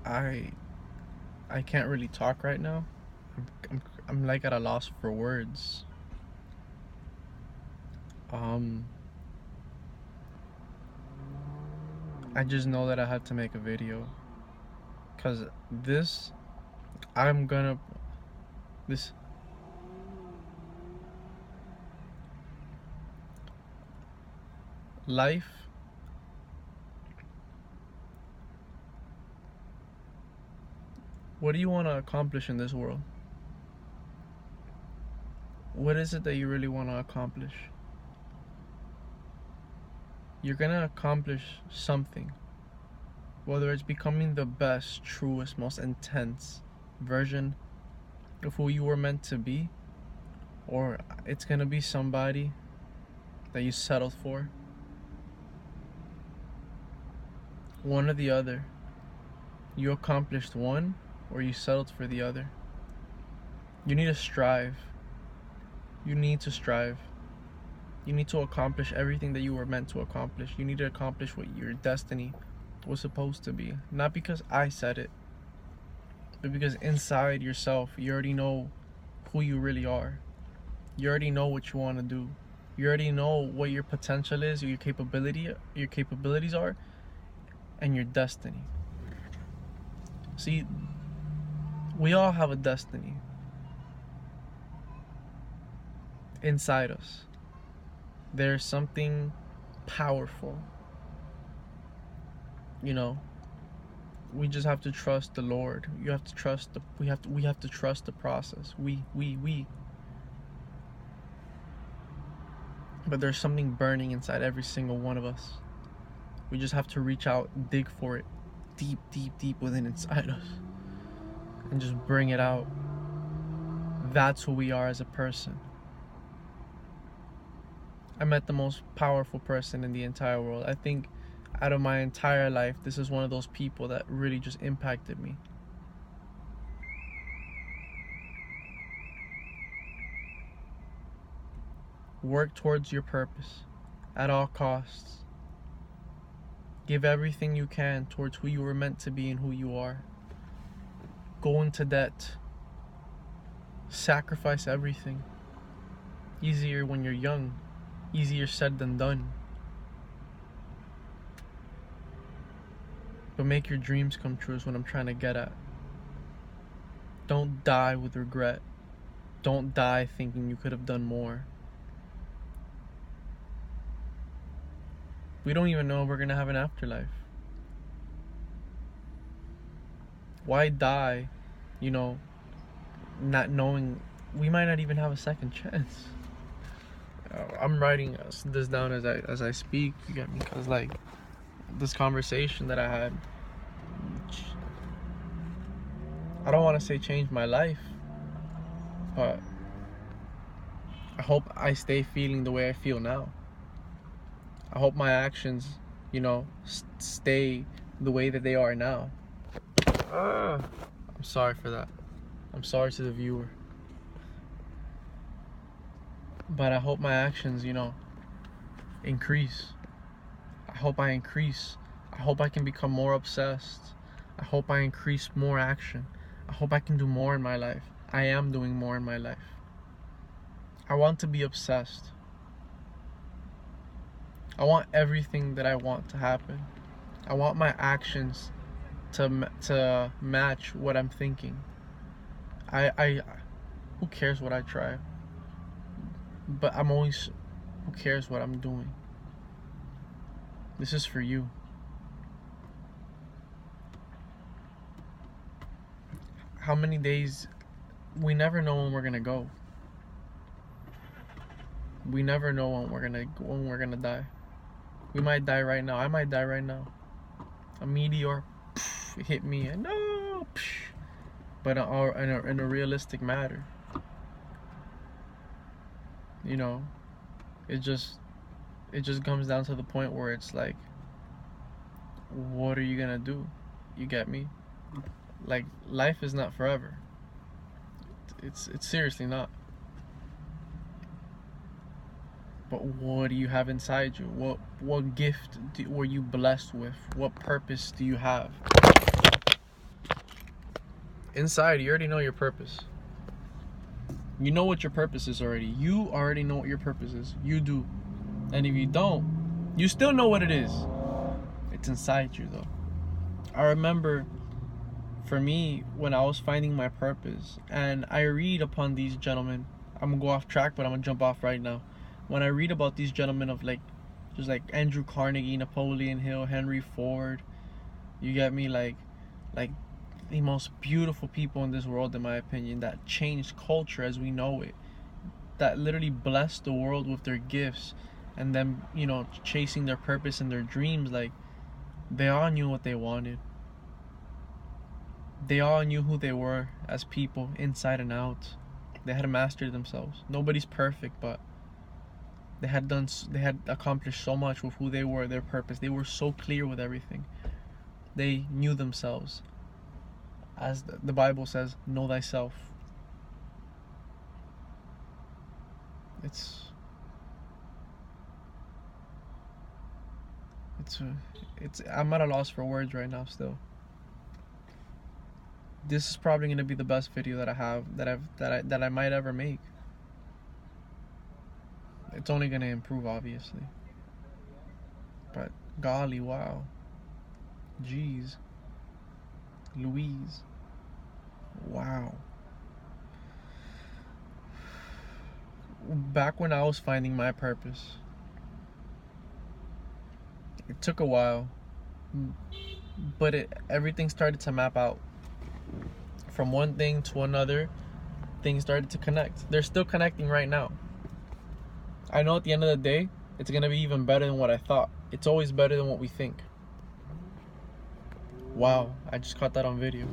I I can't really talk right now. I'm like at a loss for words. Um, I just know that I have to make a video, cause this I'm gonna this life. What do you want to accomplish in this world? What is it that you really want to accomplish? You're gonna accomplish something, whether it's becoming the best, truest, most intense version of who you were meant to be, or it's gonna be somebody that you settled for. One or the other. You accomplished one, or you settled for the other. You need to strive. You need to strive. You need to accomplish everything that you were meant to accomplish. You need to accomplish what your destiny was supposed to be. Not because I said it, but because inside yourself, you already know who you really are. You already know what you want to do. You already know what your potential is, your capabilities are, and your destiny. See, we all have a destiny inside us. There's something powerful. You know, we just have to trust the Lord. You have to trust we have to trust the process. We. But there's something burning inside every single one of us. We just have to reach out, dig for it, deep, deep, deep within inside us, and just bring it out. That's who we are as a person. I met the most powerful person in the entire world. I think out of my entire life, this is one of those people that really just impacted me. Work towards your purpose at all costs. Give everything you can towards who you were meant to be and who you are. Go into debt. Sacrifice everything. Easier when you're young. Easier said than done. But make your dreams come true is what I'm trying to get at. Don't die with regret. Don't die thinking you could have done more. We don't even know if we're gonna have an afterlife. Why die, not knowing we might not even have a second chance? I'm writing this down as I speak. You get me? Because like this conversation that I had, I don't want to say changed my life, but I hope I stay feeling the way I feel now. I hope my actions, stay the way that they are now. I'm sorry for that. I'm sorry to the viewer. But I hope my actions, increase. I hope I increase. I hope I can become more obsessed. I hope I increase more action. I hope I can do more in my life. I am doing more in my life. I want to be obsessed. I want everything that I want to happen. I want my actions to match what I'm thinking. Who cares what I try? But who cares what I'm doing? This is for you. How many days? We never know when we're gonna go. We never know when we're gonna die. We might die right now. I might die right now. A meteor hit me and no, but in a realistic matter. It just comes down to the point where it's like, what are you gonna do? You get me? Like, life is not forever. It's seriously not. But what do you have inside you? What gift were you blessed with? What purpose do you have? inside, you already know your purpose. You know what your purpose is already. You already know what your purpose is. You do. And if you don't, you still know what it is. It's inside you, though. I remember, for me, when I was finding my purpose, and I read upon these gentlemen, I'm gonna go off track, but I'm gonna jump off right now. When I read about these gentlemen of just like Andrew Carnegie, Napoleon Hill, Henry Ford, you get me, like the most beautiful people in this world, in my opinion, that changed culture as we know it, that literally blessed the world with their gifts, and them, chasing their purpose and their dreams. Like, they all knew what they wanted. They all knew who they were as people, inside and out. They had mastered themselves. Nobody's perfect, but they had accomplished so much with who they were, their purpose. They were so clear with everything. They knew themselves. As the Bible says, know thyself. It's I'm at a loss for words right now still. This is probably going to be the best video that I have, that I might ever make. It's only going to improve, obviously. But golly, wow. Jeez. Louise. Wow. Back when I was finding my purpose, it took a while, but everything started to map out. From one thing to another, things started to connect. They're still connecting right now. I know at the end of the day, it's going to be even better than what I thought. It's always better than what we think. Wow, I just caught that on video.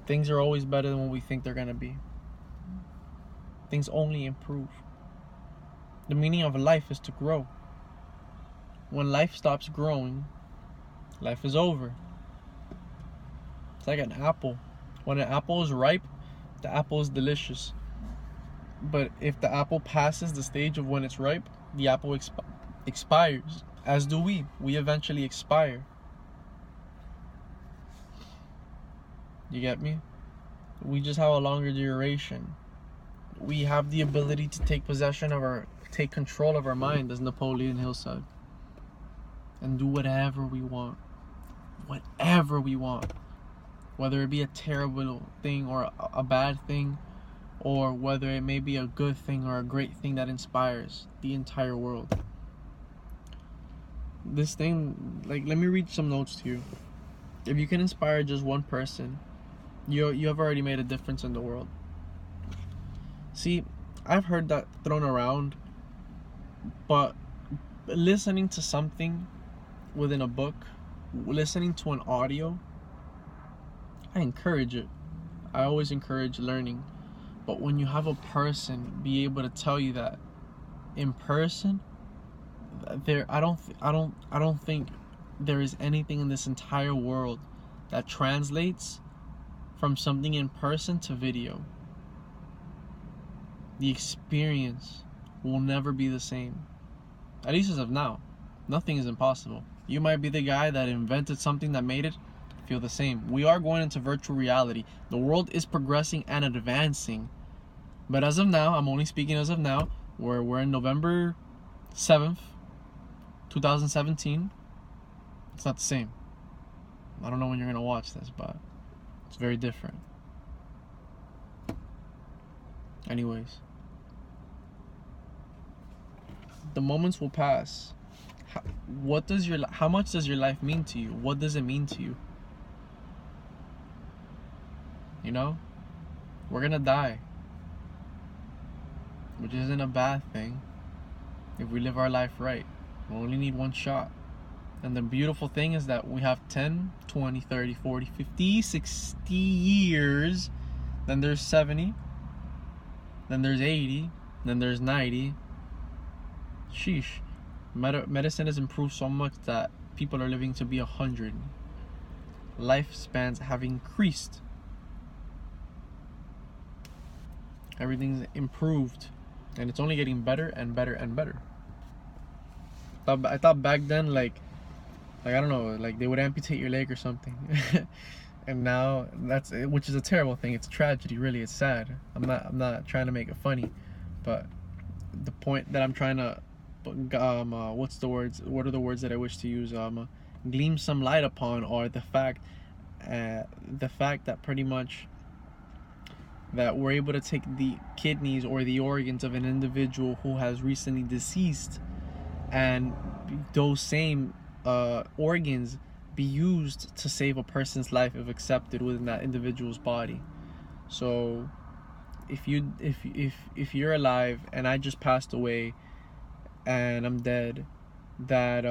Things are always better than what we think they're going to be. Things only improve. The meaning of life is to grow. When life stops growing, life is over. It's like an apple. When an apple is ripe, the apple is delicious. But if the apple passes the stage of when it's ripe, the apple expires. As do we. We eventually expire. You get me? We just have a longer duration. We have the ability to take control of our mind, as Napoleon Hill said, and do whatever we want. Whatever we want. Whether it be a terrible thing or a bad thing, or whether it may be a good thing or a great thing that inspires the entire world. This thing, let me read some notes to you. If you can inspire just one person, you have already made a difference in the world. See, I've heard that thrown around, but listening to something within a book, listening to an audio, I encourage it. I always encourage learning. But when you have a person be able to tell you that in person, I don't think there is anything in this entire world that translates from something in person to video. The experience will never be the same. At least as of now. Nothing is impossible. You might be the guy that invented something that made it feel the same. We are going into virtual reality. The world is progressing and advancing. But as of now, I'm only speaking as of now, where we're in November 7th, 2017. It's not the same. I don't know when you're going to watch this, but it's very different. Anyways. The moments will pass. How much does your life mean to you? What does it mean to you? You know? We're gonna die. Which isn't a bad thing if we live our life right. We only need one shot. And the beautiful thing is that we have 10, 20, 30, 40, 50, 60 years. Then there's 70. Then there's 80. Then there's 90. Sheesh. Medicine has improved so much that people are living to be 100. Lifespans have increased. Everything's improved. And it's only getting better and better and better. I thought back then, like I don't know, like they would amputate your leg or something. And now that's it, which is a terrible thing. It's a tragedy, really. It's sad. I'm not trying to make it funny, but the point that I'm trying to what's the words? What are the words that I wish to use? Gleam some light upon, or the fact that pretty much that we're able to take the kidneys or the organs of an individual who has recently deceased, and those same organs be used to save a person's life if accepted within that individual's body. So if you're alive and I just passed away and I'm dead, that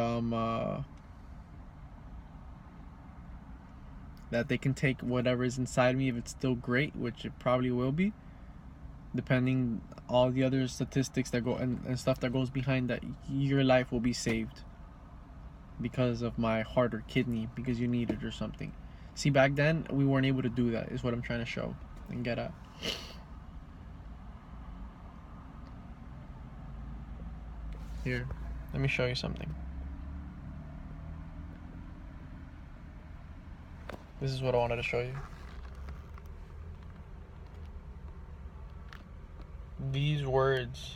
that they can take whatever is inside me if it's still great, which it probably will be, depending all the other statistics that go and stuff that goes behind that, your life will be saved because of my heart or kidney, because you need it or something. See, back then we weren't able to do that, is what I'm trying to show and get at. Here, let me show you something. This is what I wanted to show you. These words,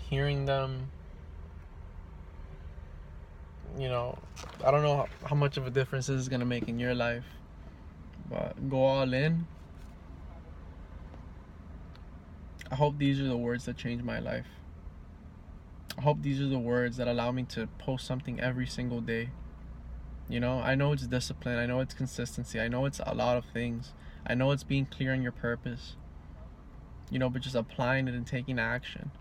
hearing them, you know, I don't know how much of a difference this is going to make in your life, but go all in. I hope these are the words that change my life. I hope these are the words that allow me to post something every single day. You know, I know it's discipline, I know it's consistency, I know it's a lot of things. I know it's being clear on your purpose, you know, but just applying it and taking action.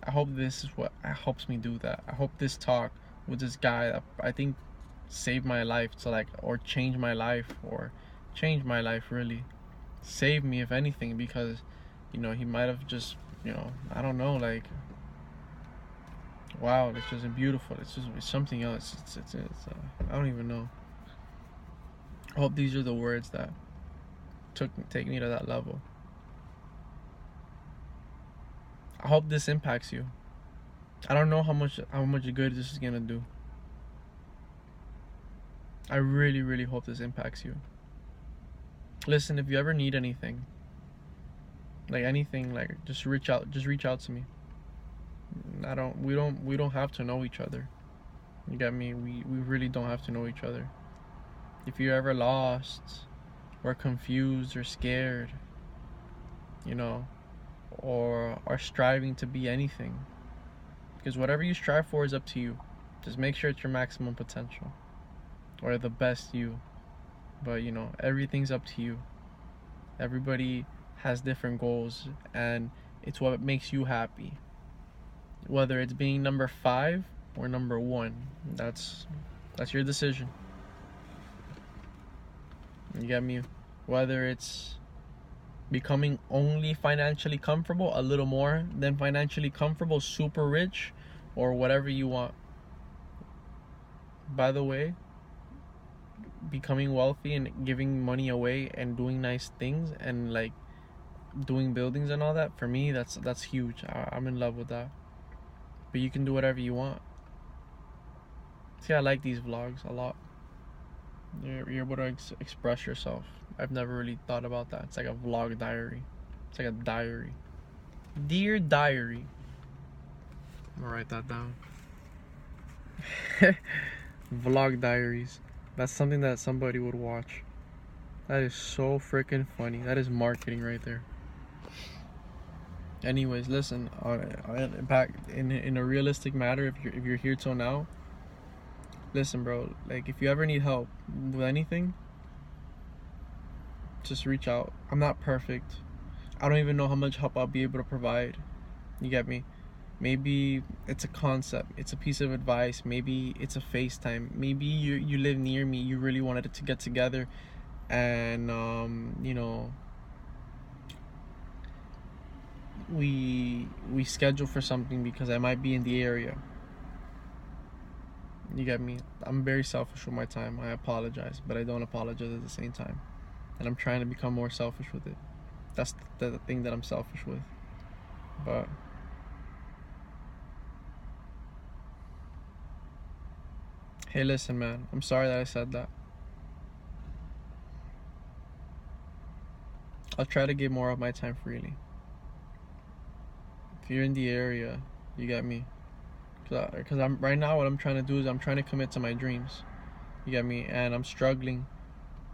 I hope this is what helps me do that. I hope this talk with this guy that I think saved my life, to like, or change my life, or change my life really. Save me if anything, because, you know, he might have just, you know, I don't know, like, wow, it's just beautiful. It's something else. It's I don't even know. I hope these are the words that take me to that level. I hope this impacts you. I don't know how much good this is gonna do. I really, really hope this impacts you. Listen, if you ever need anything, like anything, like just reach out to me. We don't have to know each other. You get me? We really don't have to know each other. If you're ever lost or confused or scared, you know, or are striving to be anything, because whatever you strive for is up to you. Just make sure it's your maximum potential or the best you. But, you know, everything's up to you. Everybody has different goals, and it's what makes you happy. Whether it's being number 5 or number 1, that's your decision. You get me? Whether it's becoming only financially comfortable, a little more than financially comfortable, super rich, or whatever you want. By the way, becoming wealthy and giving money away and doing nice things and like doing buildings and all that, for me, that's huge. I'm in love with that. But you can do whatever you want. See, I like these vlogs a lot. You're able to express yourself. I've never really thought about that. It's like a vlog diary. It's like a diary. Dear diary. I'm gonna write that down. Vlog diaries. That's something that somebody would watch. That is so freaking funny. That is marketing right there. Anyways, listen. Back in a realistic matter, if you're here till now, listen, bro. Like, if you ever need help with anything, just reach out. I'm not perfect. I don't even know how much help I'll be able to provide. You get me? Maybe it's a concept, it's a piece of advice, maybe it's a FaceTime, maybe you live near me, you really wanted it to get together, and you know, we schedule for something because I might be in the area. You get me? I'm very selfish with my time. I apologize, but I don't apologize at the same time, and I'm trying to become more selfish with it. That's the thing that I'm selfish with. But Hey, listen, man. I'm sorry that I said that. I'll try to give more of my time freely. If you're in the area, you get me. Cause I'm right now. What I'm trying to do is I'm trying to commit to my dreams. You get me, and I'm struggling,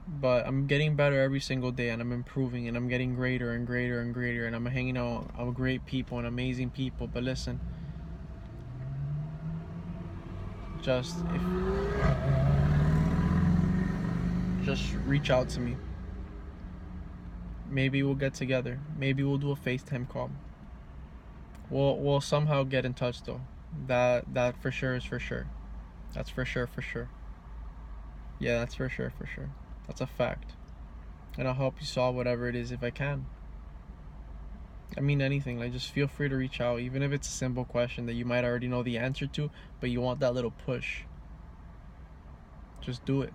but I'm getting better every single day, and I'm improving, and I'm getting greater and greater and greater, and I'm hanging out with great people and amazing people. But listen, just reach out to me. Maybe we'll get together. Maybe we'll do a FaceTime call. We'll somehow get in touch though. That for sure is for sure. That's for sure, for sure. Yeah, that's for sure, for sure. That's a fact. And I'll help you solve whatever it is if I can. I mean anything. Like, just feel free to reach out, even if it's a simple question that you might already know the answer to, but you want that little push. Just do it.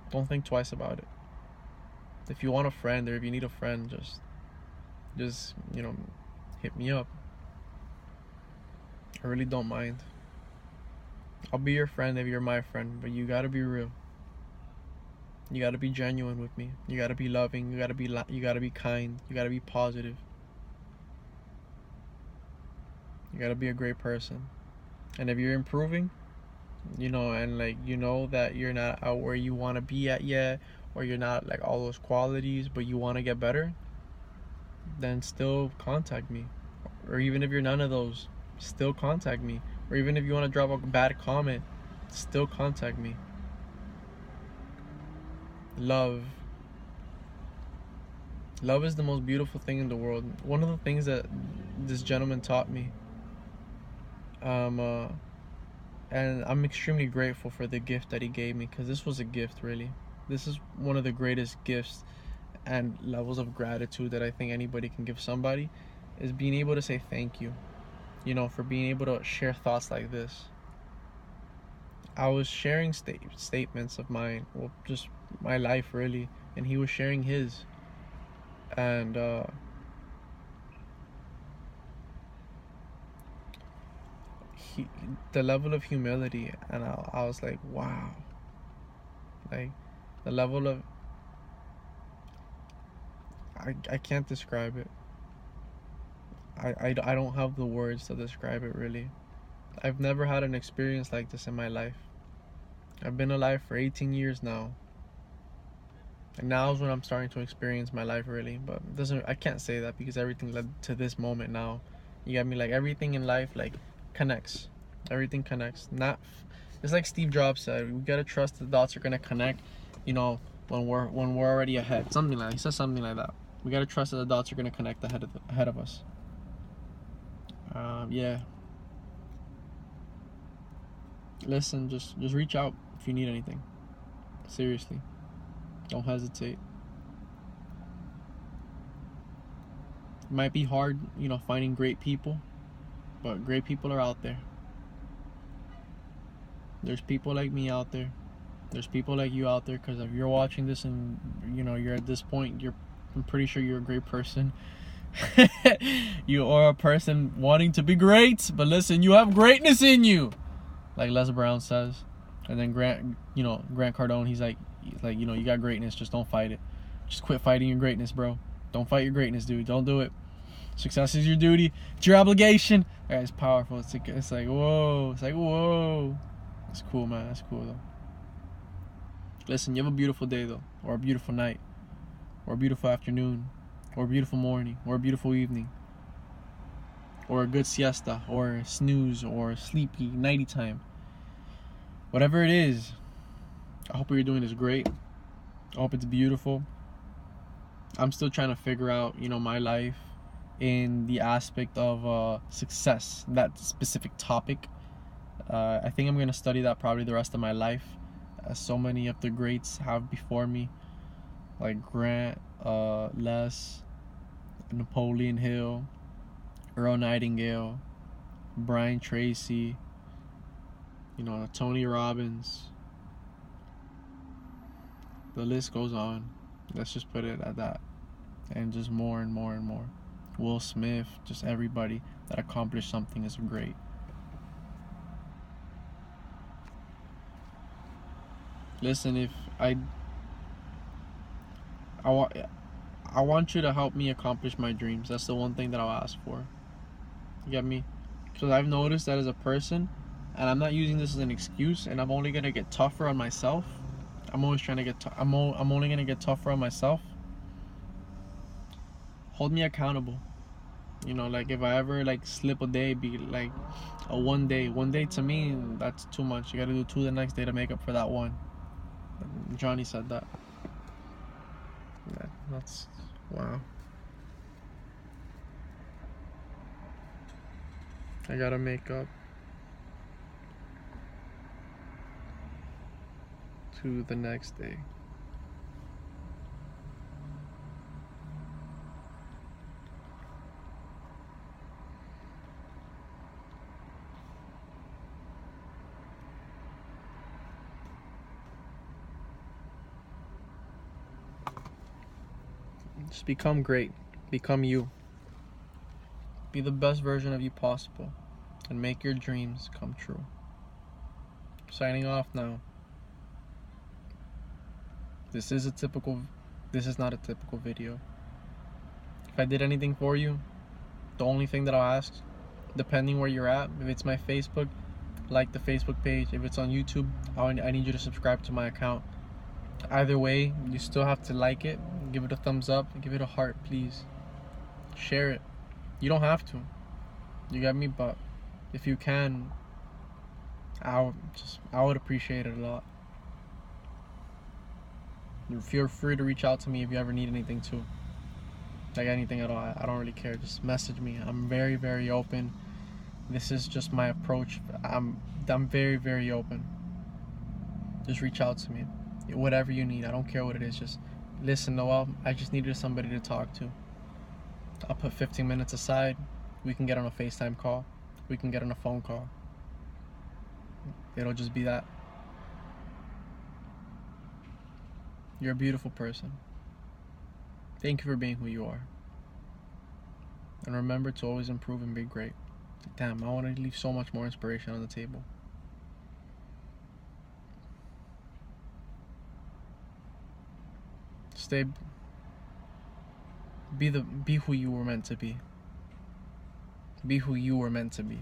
Don't think twice about it. If you want a friend or if you need a friend, just hit me up. I really don't mind. I'll be your friend if you're my friend, but you gotta be real. You gotta be genuine with me. You gotta be loving. You gotta be kind. You gotta be positive. You gotta be a great person. And if you're improving, and like that you're not out where you want to be at yet, or you're not like all those qualities, but you want to get better, then still contact me. Or even if you're none of those, still contact me. Or even if you want to drop a bad comment, still contact me. Love is the most beautiful thing in the world. One of the things that this gentleman taught me, and I'm extremely grateful for the gift that he gave me, because this was a gift, really. This is one of the greatest gifts and levels of gratitude that I think anybody can give somebody, is being able to say thank you, for being able to share thoughts like this. I was sharing statements of mine, well, just my life really, and he was sharing his, and the level of humility, and I was like, wow, like the level of, I can't describe it. I don't have the words to describe it, really. I've never had an experience like this in my life. I've been alive for 18 years now, and now is when I'm starting to experience my life, really. But I can't say that, because everything led to this moment now. You get me? Like, everything in life, like, connects. Everything connects. It's like Steve Jobs said, we gotta trust the dots are gonna connect, when we're already ahead. He says something like that. We gotta trust that the dots are gonna connect ahead of us. Yeah. Listen, just reach out if you need anything. Seriously, don't hesitate. It might be hard, finding great people, but great people are out there. There's people like me out there. There's people like you out there, because if you're watching this and you're at this point, I'm pretty sure you're a great person. You are a person wanting to be great, but listen, you have greatness in you, like Les Brown says. And then Grant Cardone, he's like, you got greatness, just don't fight it. Just quit fighting your greatness, bro. Don't fight your greatness, dude. Don't do it. Success is your duty. It's your obligation. It's powerful. It's like whoa. It's like whoa. It's cool, man. That's cool though. Listen, you have a beautiful day though, or a beautiful night, or a beautiful afternoon, or a beautiful morning, or a beautiful evening, or a good siesta, or a snooze, or a sleepy nighty time. Whatever it is, I hope what you're doing is great. I hope it's beautiful. I'm still trying to figure out, my life in the aspect of success, that specific topic. I think I'm going to study that probably the rest of my life, as so many of the greats have before me, like Grant, Les, Napoleon Hill, Earl Nightingale, Brian Tracy, Tony Robbins. The list goes on. Let's just put it at that. And just more and more and more. Will Smith, just everybody that accomplished something is great. Listen, if I want I want you to help me accomplish my dreams. That's the one thing that I'll ask for. You get me? Because I've noticed that as a person, and I'm not using this as an excuse, and I'm only gonna get tougher on myself. I'm always trying to get. I'm only gonna get tougher on myself. Hold me accountable. You know, like if I ever like slip a day, be like a one day. One day to me, that's too much. You gotta do two the next day to make up for that one. Johnny said that. Yeah, that's wow. I gotta make up to the next day. Just become great. Become you. Be the best version of you possible. And make your dreams come true. Signing off now. This is not a typical video. If I did anything for you, the only thing that I'll ask, depending where you're at, if it's my Facebook, like the Facebook page. If it's on YouTube, I need you to subscribe to my account. Either way, you still have to like it, give it a thumbs up, give it a heart, please. Share it. You don't have to. You got me? But if you can, I would appreciate it a lot. Feel free to reach out to me if you ever need anything too. Like anything at all. I don't really care. Just message me. I'm very, very open. This is just my approach. I'm very, very open. Just reach out to me. Whatever you need. I don't care what it is. Just listen, Noel. I just needed somebody to talk to. I'll put 15 minutes aside. We can get on a FaceTime call. We can get on a phone call. It'll just be that. You're a beautiful person. Thank you for being who you are. And remember to always improve and be great. Damn, I want to leave so much more inspiration on the table. Be who you were meant to be. Be who you were meant to be.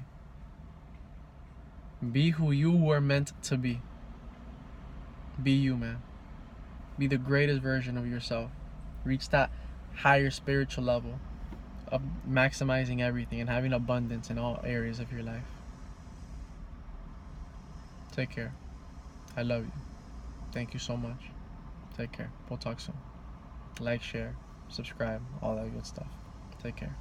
Be who you were meant to be. Be you, man. Be the greatest version of yourself. Reach that higher spiritual level of maximizing everything and having abundance in all areas of your life. Take care. I love you. Thank you so much. Take care. We'll talk soon. Like, share, subscribe, all that good stuff. Take care.